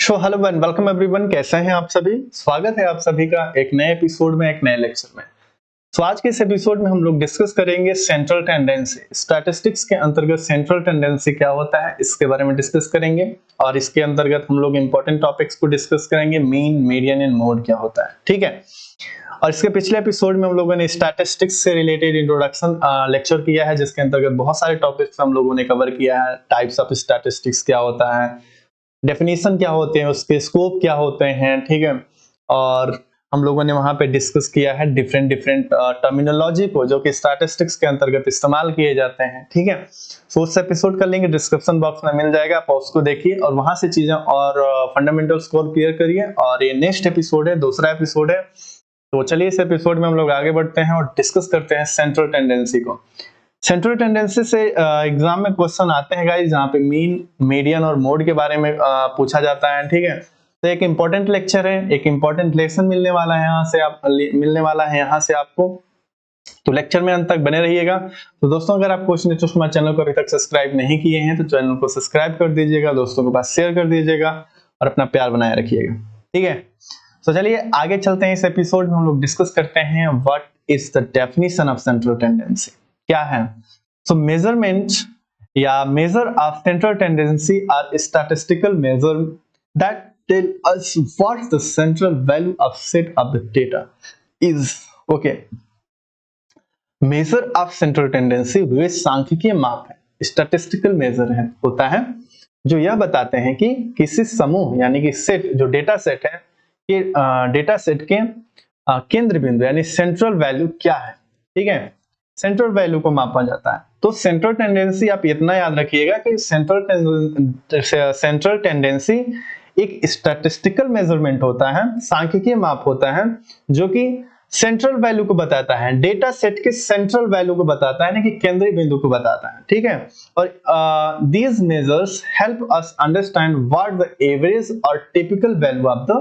So hello and welcome everyone, कैसे हैं आप सभी। स्वागत है आप सभी का एक नए एपिसोड में, एक नए लेक्चर में। आज के इस एपिसोड में हम लोग डिस्कस करेंगे सेंट्रल टेंडेंसी। स्टैटिस्टिक्स के अंतर्गत सेंट्रल टेंडेंसी क्या होता है, इसके बारे में डिस्कस करेंगे। और इसके अंतर्गत हम लोग इंपॉर्टेंट टॉपिक्स को डिस्कस करेंगे। मीन, मीडियन एंड मोड क्या होता है, ठीक है। और इसके पिछले एपिसोड में हम लोगों ने स्टैटिस्टिक्स से रिलेटेड इंट्रोडक्शन लेक्चर किया है, जिसके अंतर्गत बहुत सारे टॉपिक्स हम लोगों ने कवर किया है। टाइप्स ऑफ स्टैटिस्टिक्स क्या होता है, डेफिनेशन क्या होते हैं, उसके स्कोप क्या होते हैं, ठीक है। और हम लोगों ने वहां पे डिस्कस किया है डिफरेंट टर्मिनोलॉजी को, जो कि स्टैटिस्टिक्स के अंतर्गत इस्तेमाल किए जाते हैं, ठीक है। सो उस एपिसोड का लिंक डिस्क्रिप्शन बॉक्स में मिल जाएगा, आप उसको देखिए और वहां से चीजें और फंडामेंटल्स को क्लियर करिए। और ये नेक्स्ट एपिसोड है, दूसरा एपिसोड है। तो चलिए इस एपिसोड में हम लोग आगे बढ़ते हैं और डिस्कस करते हैं सेंट्रल टेंडेंसी को। सेंट्रल टेंडेंसी से एग्जाम में क्वेश्चन आते हैं गाइस, जहाँ पे मीन, मीडियन और मोड के बारे में पूछा जाता है, ठीक है। तो एक इंपॉर्टेंट लेक्चर है, एक इंपॉर्टेंट लेसन मिलने वाला है यहाँ से आपको। तो लेक्चर में अंत तक बने रहिएगा। तो दोस्तों, अगर आप क्वेश्चन हमारे चैनल को अभी तक सब्सक्राइब नहीं किए हैं तो चैनल को सब्सक्राइब कर दीजिएगा, दोस्तों के पास शेयर कर दीजिएगा और अपना प्यार बनाए रखिएगा, ठीक है। तो चलिए आगे चलते हैं। इस एपिसोड में हम लोग डिस्कस करते हैं what is the definition of central tendency, क्या है। सो मेजरमेंट या measure of central tendency are statistical measure that tell us what the central value of set of the data is. Okay, measure of central tendency वे सांख्यिकीय माप है, statistical major है, होता है, जो यह बताते हैं कि किसी समूह यानी कि सेट, जो डेटा सेट है, कि डेटा सेट के केंद्र बिंदु यानी सेंट्रल वैल्यू क्या है, ठीक है। सेंट्रल वैल्यू को मापा जाता है। तो सेंट्रल टेंडेंसी आप इतना याद रखिएगा कि सेंट्रल टेंडेंसी एक स्टैटिस्टिकल मेजरमेंट होता है, सांख्यिकीय माप होता है, जो कि सेंट्रल वैल्यू को बताता है, डेटा सेट के सेंट्रल वैल्यू को बताता है, यानी कि केंद्रीय बिंदु को बताता है, ठीक है। और these measures help us understand what the average और typical value of the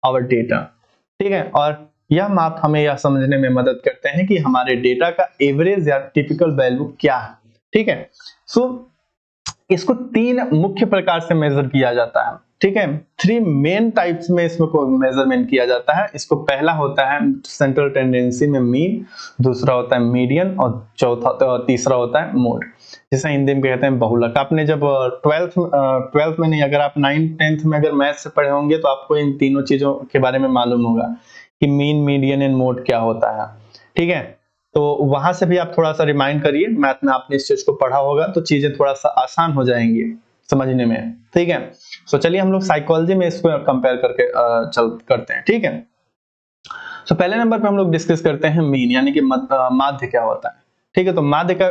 our data, ठीक है। और यह माप हमें यह समझने में मदद करते हैं कि हमारे डेटा का एवरेज या टिपिकल वैल्यू क्या है, ठीक है। सो इसको तीन मुख्य प्रकार से मेजर किया जाता है, ठीक है। थ्री मेन टाइप्स में इसको मेजरमेंट किया जाता है। इसको पहला होता है सेंट्रल टेंडेंसी में मीन, दूसरा होता है मीडियन और तीसरा होता है मोड, जिसे हिंदी में कहते हैं बहुलक। आपने जब ट्वेल्थ में नहीं, अगर आप 9th 10th में अगर मैथ से पढ़े होंगे तो आपको इन तीनों चीजों के बारे में मालूम होगा कि मीन, मीडियन एंड मोड क्या होता है, ठीक है। तो वहां से भी आप थोड़ा सा रिमाइंड करिए, मैथ में आपने इस चीज को पढ़ा होगा तो चीजें थोड़ा सा आसान हो जाएंगी समझने में, ठीक है। तो चलिए हम लोग साइकोलॉजी में इसको कंपेयर करके करते हैं, ठीक है। तो पहले नंबर पे हम लोग डिस्कस करते हैं मीन, यानी कि माध्य क्या होता है, ठीक है। तो माध्य का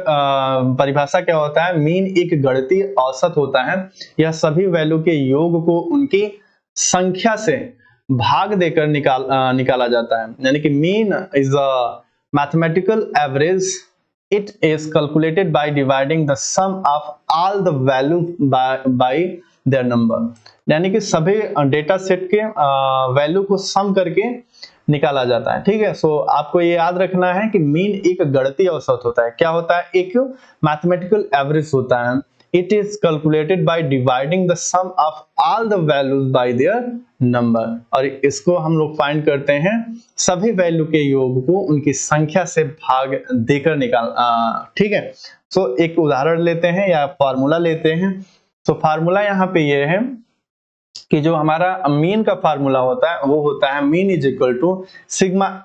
परिभाषा क्या होता है। मीन एक गणितीय औसत होता है, यह सभी वैल्यू के योग को उनकी संख्या से भाग देकर निकाला जाता है, यानी कि mean is a mathematical average. It is calculated by dividing the sum of all the values by their number, यानी कि सभी डेटा सेट के वैल्यू को सम करके निकाला जाता है, ठीक है। सो आपको ये याद रखना है कि मीन एक गणितीय औसत होता है। क्या होता है? एक मैथमेटिकल एवरेज होता है। It is calculated by dividing the sum of all the values by their number, और इसको हम लोग फाइंड करते हैं सभी वैल्यू के योग को उनकी संख्या से भाग देकर ठीक है। सो एक उदाहरण लेते हैं या फार्मूला लेते हैं। तो फार्मूला यहाँ पे ये है कि जो हमारा मीन का फार्मूला होता है वो होता है mean is equal to sigma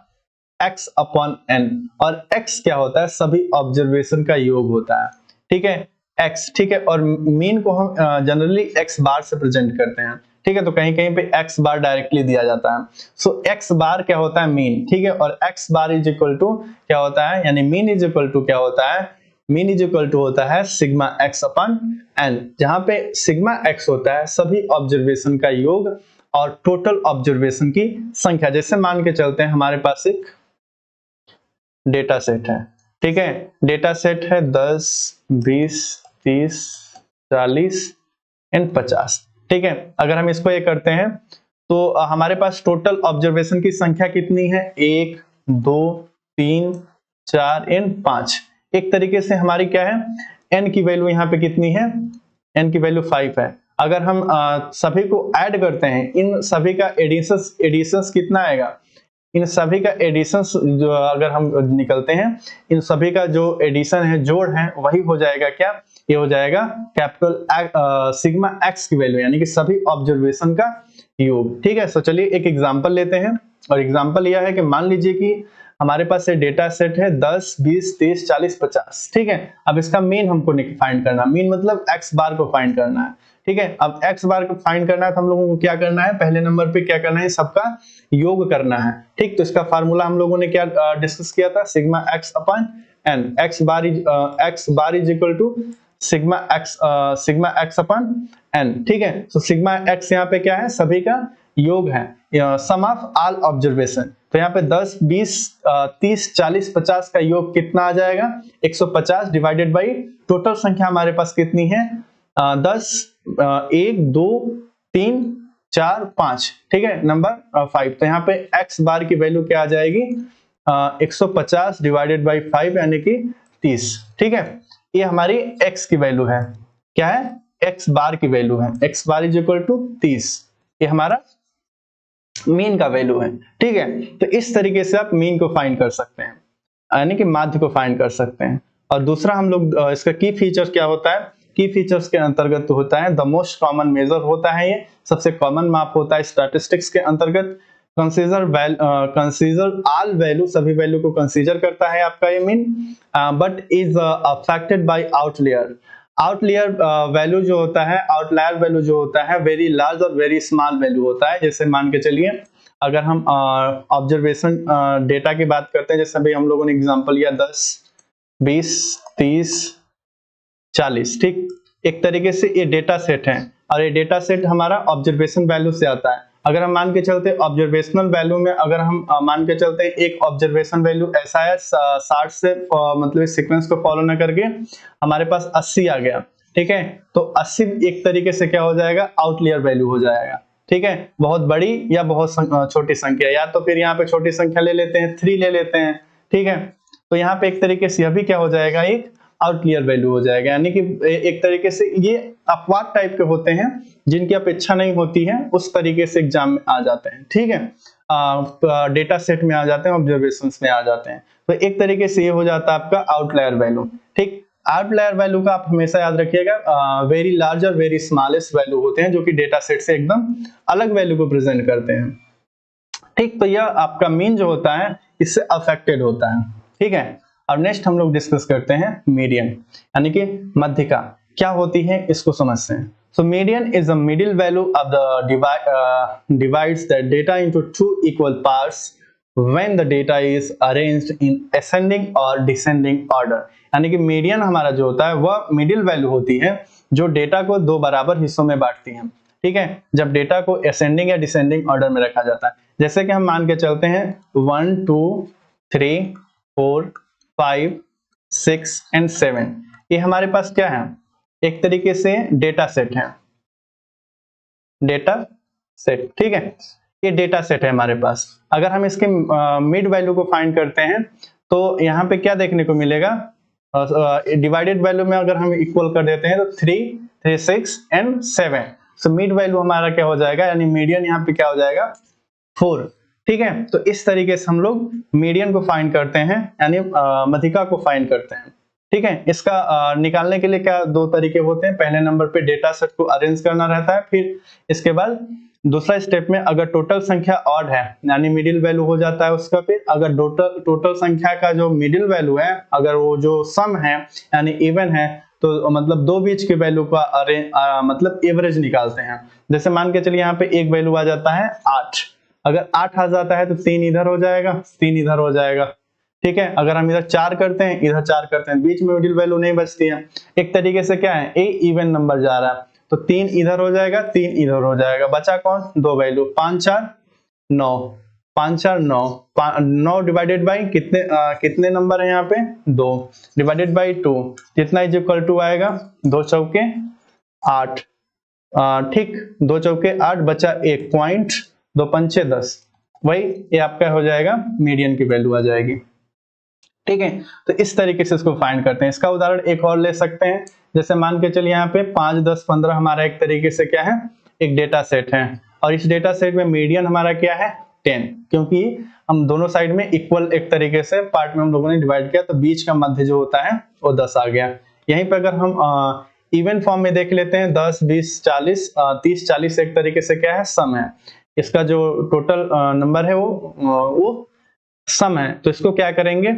x upon n, और x क्या होता है? सभी ऑब्जर्वेशन का योग होता है, ठीक है, x, ठीक है। और मीन को हम जनरली x बार से प्रेजेंट करते हैं, ठीक है। तो कहीं कहीं पे x बार डायरेक्टली दिया जाता है। सो x बार क्या होता है? मीन, ठीक है। और x bar is equal to क्या होता है, यानी मीन इज इक्वल टू क्या होता है? मीन इज इक्वल टू होता है सिग्मा x अपन n, जहां पे सिग्मा x होता है सभी ऑब्जर्वेशन का योग और टोटल ऑब्जर्वेशन की संख्या। जैसे मान के चलते हैं हमारे पास एक डेटा सेट है, ठीक है। डेटा सेट है 10, 20, 30, 40 एंड 50, ठीक है। अगर हम इसको ये करते हैं तो हमारे पास टोटल ऑब्जर्वेशन की संख्या कितनी है? 1, 2, 3, 4 एंड 5। एक तरीके से हमारी क्या है? n की वैल्यू यहाँ पे कितनी है? n की वैल्यू 5 है। अगर हम सभी को ऐड करते हैं, इन सभी का एडिशंस कितना आएगा, इन सभी का एडिशंस जो अगर हम निकलते हैं, इन सभी का जो एडिशन है, जोड़ है, वही हो जाएगा क्या, ये हो जाएगा कैपिटल सिग्मा एक्स की वैल्यू, यानी कि सभी ऑब्जर्वेशन का योग। ठीक है, तो चलिए एक एग्जांपल लेते हैं, और एग्जांपल यह है कि मान लीजिए कि हमारे पास ये डेटा सेट है 10, 20, 30, 40, 50। ठीक है, अब इसका मीन हमको फाइंड करना, मीन मतलब एक्स बार को फाइंड करना है। ठीक है, अब एक्स बार को फाइंड करना है तो हम लोगों को क्या करना है, पहले नंबर पे क्या करना है, सबका योग करना है। ठीक, तो इसका फार्मूला हम लोगों ने क्या डिस्कस किया था, sigma x upon n, x bar is equal to sigma x upon n. ठीक है, तो सिग्मा एक्स यहाँ पे क्या है, सभी का योग है, सम ऑफ ऑल ऑब्जर्वेशन। तो यहाँ पे 10, 20, 30, 40, 50 का योग कितना आ जाएगा, 150 डिवाइडेड बाई टोटल संख्या हमारे पास कितनी है, 10, 1, 2, 3, 4, 5। ठीक है, नंबर 5। तो यहाँ पे एक्स बार की वैल्यू क्या आ जाएगी, 150 डिवाइडेड बाई 5 यानी कि 30। ठीक है, ये हमारी एक्स की वैल्यू है, क्या है, एक्स बार की वैल्यू है, x bar is equal to 30। ये हमारा मीन का वैल्यू है। ठीक है, तो इस तरीके से आप मीन को फाइंड कर सकते हैं, यानी कि माध्य को फाइंड कर सकते हैं। और दूसरा हम लोग इसका की फीचर्स क्या होता है, की फीचर्स के अंतर्गत तो होता है द मोस्ट कॉमन मेजर होता है, ये सबसे कॉमन माप होता है स्टैटिस्टिक्स के अंतर्गत। कंसीडर ऑल वैल्यू, सभी वैल्यू को कंसीडर करता है आपका ये mean, but is affected by outlier. Outlier value जो होता है, आउटलायर वैल्यू जो होता है, वेरी लार्ज और वेरी स्मॉल वैल्यू होता है। जैसे मान के चलिए अगर हम ऑब्जर्वेशन डेटा की बात करते हैं, जैसे अभी हम लोगों ने एग्जांपल लिया 10, 20, 30, 40। ठीक, एक तरीके से ये डेटा सेट है, और ये डेटा सेट हमारा ऑब्जर्वेशन वैल्यू से आता है। अगर हम मान के चलते ऑब्जर्वेशनल वैल्यू में, अगर हम मान के चलते हैं एक ऑब्जर्वेशन वैल्यू ऐसा है 60 से मतलब सीक्वेंस को फॉलो न करके हमारे पास 80 आ गया। ठीक है, तो 80 एक तरीके से क्या हो जाएगा, आउटलियर वैल्यू हो जाएगा। ठीक है, बहुत बड़ी या बहुत छोटी संख्या, या तो फिर यहाँ पे छोटी संख्या ले लेते हैं, 3 ले लेते हैं। ठीक है, तो यहाँ पे एक तरीके से यह भी क्या हो जाएगा, एक आउटलियर वैल्यू हो जाएगा, यानी कि एक तरीके से ये अपवाद टाइप के होते हैं जिनकी अपेक्षा नहीं होती है, उस तरीके से एग्जाम में आ जाते हैं। ठीक है, डेटा सेट में आ जाते हैं, ऑब्जर्वेशंस में आ जाते हैं। तो एक तरीके से ये हो जाता है आपका आउटलायर वैल्यू। ठीक, आउटलायर वैल्यू का आप हमेशा याद रखिएगा, वेरी लार्ज और वेरी स्मॉलेस्ट वैल्यू होते हैं जो कि डेटा सेट से एकदम अलग वैल्यू को प्रेजेंट करते हैं। ठीक, तो यह आपका मीन जो होता है इससे अफेक्टेड होता है। ठीक है, अब नेक्स्ट हम लोग डिस्कस करते हैं मीडियन, यानी कि मध्यिका क्या होती है, इसको समझते हैं। So median is a middle value of the divides the data into two equal parts when the data is arranged in ascending or descending order। यानी कि मीडियन हमारा जो होता है वह मिडिल वैल्यू होती है जो डेटा को दो बराबर हिस्सों में बांटती है। ठीक है, जब डेटा को असेंडिंग या डिसेंडिंग ऑर्डर में रखा जाता है, जैसे कि हम मान के चलते हैं 1, 2, 3, 4, 5, 6 एंड 7, ये हमारे पास क्या है, एक तरीके से डेटा सेट है, डेटा सेट। ठीक है, ये डेटा सेट है हमारे पास। अगर हम इसके मिड वैल्यू को फाइंड करते हैं तो यहाँ पे क्या देखने को मिलेगा, डिवाइडेड वैल्यू में अगर हम इक्वल कर देते हैं तो 3, 3, 6 एंड 7। सो मिड वैल्यू हमारा क्या हो जाएगा, यानी मीडियन यहाँ पे क्या हो जाएगा, 4। ठीक है, तो इस तरीके से हम लोग मीडियन को फाइंड करते हैं, यानी मध्यिका को फाइंड करते हैं। ठीक है, इसका निकालने के लिए क्या दो तरीके होते हैं, पहले नंबर पे डेटा सेट को अरेंज करना रहता है, फिर इसके बाद दूसरा स्टेप में अगर टोटल संख्या ऑड है यानी मिडिल वैल्यू हो जाता है उसका, फिर अगर टोटल संख्या का जो मिडिल वैल्यू है अगर वो जो सम है यानी इवन है तो मतलब दो बीच के वैल्यू का मतलब एवरेज निकालते हैं। जैसे मान के चलिए यहाँ पे एक वैल्यू आ जाता है 8, अगर 8 आ जाता है तो 3 इधर हो जाएगा, 3 इधर हो जाएगा। ठीक है, अगर हम इधर 4 करते हैं, इधर 4 करते हैं, बीच में मिडिल वैल्यू नहीं बचती है। एक तरीके से क्या है, ए इवन नंबर जा रहा है तो 3 इधर हो जाएगा, 3 इधर हो जाएगा, बचा कौन, दो वैल्यू, 5, 4, 9, 5, 4, 9 डिवाइडेड बाई कितने नंबर है यहाँ पे, 2 डिवाइडेड बाई 2, कितना इज इक्वल टू आएगा, 2 चौके 8। ठीक, 2 चौके 8, बचा 1 पॉइंट, 2 पंचे 10, वही ये आपका हो जाएगा, मीडियन की वैल्यू आ जाएगी। ठीक है, तो इस तरीके से इसको फाइंड करते हैं। इसका उदाहरण एक और ले सकते हैं, जैसे मान के चलिए यहाँ पे 5, 10, 15 हमारा एक तरीके से क्या है, एक डेटा सेट है, और इस डेटा सेट में मीडियन हमारा क्या है 10, क्योंकि हम दोनों साइड में इक्वल एक तरीके से पार्ट में हम लोगों ने डिवाइड किया, तो बीच का मध्य जो होता है वो 10 आ गया। यहीं पे अगर हम इवन फॉर्म में देख लेते हैं 10, 20, 40, 30, 40 एक तरीके से क्या है सम है, इसका जो टोटल नंबर है वो सम है, तो इसको क्या करेंगे,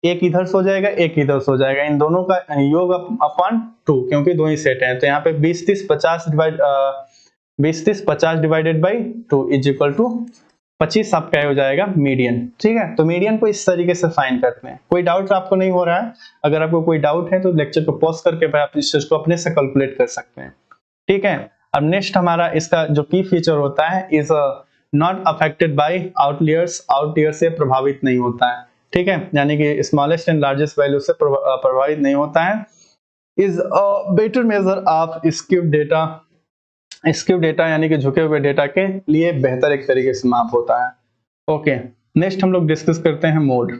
एक इधर से हो जाएगा, एक इधर से हो जाएगा, इन दोनों का योग अपॉन 2, क्योंकि दो ही सेट हैं, तो यहाँ पे 20, 30, 50 divided by 2 is equal to 25 आपका हो जाएगा मीडियन। ठीक है, तो मीडियन को इस तरीके से फाइंड करते हैं। कोई डाउट आपको नहीं हो रहा है? अगर आपको कोई डाउट है तो लेक्चर को पॉज करके आप इस चीज को अपने से कैलकुलेट कर सकते हैं। ठीक है, अब नेक्स्ट हमारा इसका जो की फीचर होता है is not affected by outliers, outlier से प्रभावित नहीं होता है। ठीक है, यानी कि स्मॉलेस्ट एंड लार्जेस्ट वैल्यू से प्रभावित नहीं होता है। Is a better measure of skewed data, skewed data यानी कि झुके हुए डेटा के लिए बेहतर एक तरीके से माप होता है। ओके, नेक्स्ट हम लोग डिस्कस करते हैं मोड।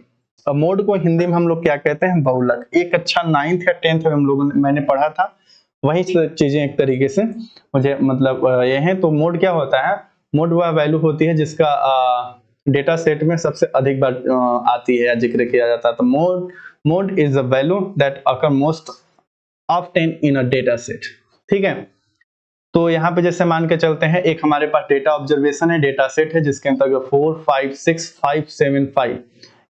अब मोड को हिंदी में हम लोग क्या कहते हैं, बहुलक। एक अच्छा 9th या 10th में हम लोगों ने मैंने पढ़ा था, वही चीजें एक तरीके से मुझे मतलब ये है। तो मोड क्या होता है, मोड वह वैल्यू होती है जिसका डेटा सेट में सबसे अधिक बार आती है या जिक्र किया जाता है। तो mode is a value that occur most often in a data set. ठीक है, तो यहाँ पे जैसे मान के चलते हैं एक हमारे पास डेटा ऑब्जर्वेशन है, डेटा सेट है जिसके अंतर्गत 4, 5, 6, 5, 7, 5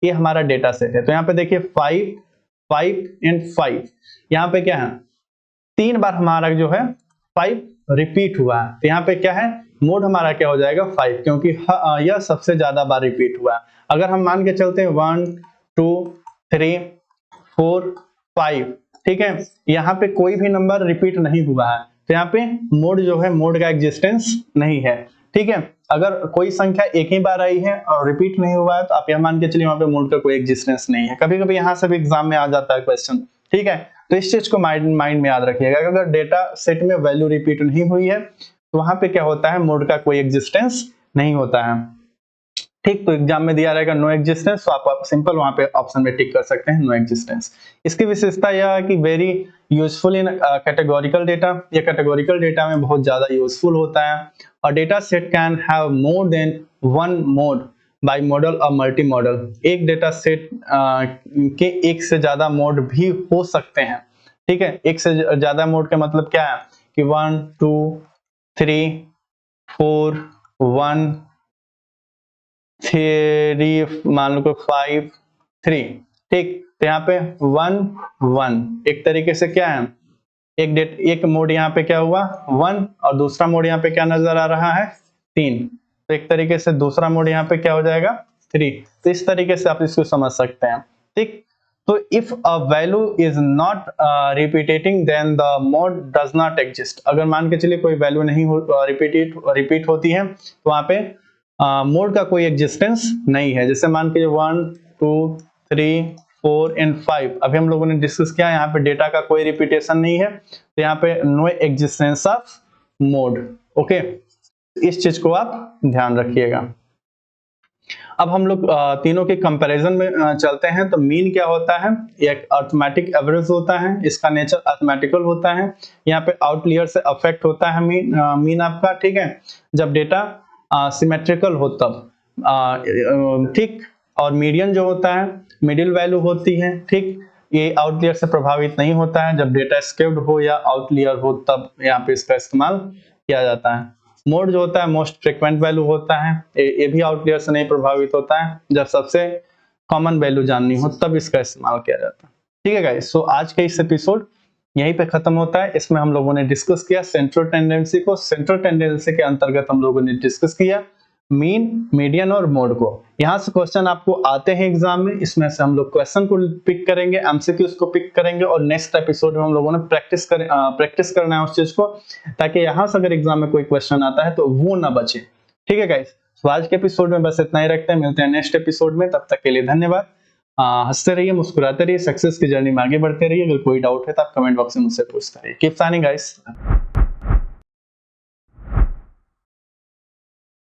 ये हमारा डेटा सेट है। तो यहाँ पे देखिए 5, 5 एंड 5, यहाँ पे क्या है 3 बार हमारा जो है 5 रिपीट हुआ है, तो यहाँ पे क्या है मोड हमारा क्या हो जाएगा 5, क्योंकि यह सबसे ज्यादा बार रिपीट हुआ है। अगर हम मान के चलते हैं 1, 2, 3, 4, 5, ठीक है, यहाँ पे कोई भी नंबर रिपीट नहीं हुआ है, तो यहाँ पे मोड जो है मोड का एग्जिस्टेंस नहीं है। ठीक है, अगर कोई संख्या एक ही बार आई है और रिपीट नहीं हुआ है तो आप यह मान के चलिए वहां पे मोड का कोई एग्जिस्टेंस नहीं है। कभी कभी यहाँ से भी एग्जाम में आ जाता है क्वेश्चन। ठीक है, तो इस चीज को माइंड में याद रखिएगा, अगर डेटा सेट में वैल्यू रिपीट नहीं हुई है तो वहां पे क्या होता है मोड का कोई एग्जिस्टेंस नहीं होता है। ठीक, तो एग्जाम में दिया रहेगा नो एग्जिस्टेंस, तो आप सिंपल वहां पे ऑप्शन में टिक कर सकते हैं नो एग्जिस्टेंस। इसकी विशेषता यह है कि very useful in categorical data, ये कैटेगोरिकल डेटा में बहुत ज्यादा यूजफुल होता है। और data set can have more than one mod by model और मल्टी मॉडल, एक डेटा सेट के एक से ज्यादा मोड भी हो सकते हैं। ठीक है, एक से ज्यादा मोड का मतलब क्या है कि 1, 2, 3, 4, 1, 3 मान लो 5, 3। ठीक, तो यहाँ पे 1, 1 एक तरीके से क्या है एक मोड यहाँ पे क्या हुआ 1 और दूसरा मोड यहाँ पे क्या नजर आ रहा है 3, तो एक तरीके से दूसरा मोड यहाँ पे क्या हो जाएगा 3। तो इस तरीके से आप इसको समझ सकते हैं। ठीक, तो if a value is not repeating then the mode does not exist, अगर मान के चलिए कोई वैल्यू नहीं रिपीट होती है तो वहां पे मोड का कोई एग्जिस्टेंस नहीं है। जैसे मान के 1, 2, 3, 4 एंड 5 अभी हम लोगों ने डिस्कस किया, यहाँ पे डेटा का कोई रिपीटेशन नहीं है, तो यहाँ पे no existence of mode. Okay, इस चीज को आप ध्यान रखिएगा। अब हम लोग तीनों के कंपैरिजन में चलते हैं। तो मीन क्या होता है, एक अर्थमेटिक एवरेज होता है, इसका नेचर अर्थमेटिकल होता है। यहाँ पे आउटलियर से अफेक्ट होता है मीन आपका। ठीक है, जब डेटा सिमेट्रिकल हो तब। ठीक, और मीडियन जो होता है मिडिल वैल्यू होती है। ठीक, ये आउटलियर से प्रभावित नहीं होता है, जब डेटा स्केव्ड हो या आउटलियर हो तब यहाँ पे इसका इस्तेमाल किया जाता है। मोड जो होता है मोस्ट फ्रीक्वेंट वैल्यू होता है, ये भी आउटलियर से नहीं प्रभावित होता है, जब सबसे कॉमन वैल्यू जाननी हो तब इसका इस्तेमाल किया जाता है। ठीक है गाइस, सो आज का इस एपिसोड यहीं पे खत्म होता है। इसमें हम लोगों ने डिस्कस किया सेंट्रल टेंडेंसी को। सेंट्रल टेंडेंसी के अंतर्गत हम लोगों ने डिस्कस किया मीन, मीडियन और मोड को। यहाँ से क्वेश्चन आपको आते हैं एग्जाम में, इसमें से हम लोग क्वेश्चन को पिक करेंगे, एमसीक्यूज को पिक करेंगे और नेक्स्ट एपिसोड में हम लोगों ने प्रैक्टिस करना है उस चीज को, ताकि यहाँ से अगर एग्जाम में कोई क्वेश्चन आता है तो वो ना बचे। ठीक है गाइस, तो आज के एपिसोड में बस इतना ही रखते हैं, मिलते हैं नेक्स्ट एपिसोड में। तब तक के लिए धन्यवाद। हंसते रहिए, मुस्कुराते रहिए, सक्सेस की जर्नी में आगे बढ़ते रहिए। अगर कोई डाउट है तो आप कमेंट बॉक्स में मुझसे पूछते रहिए। Keep signing guys.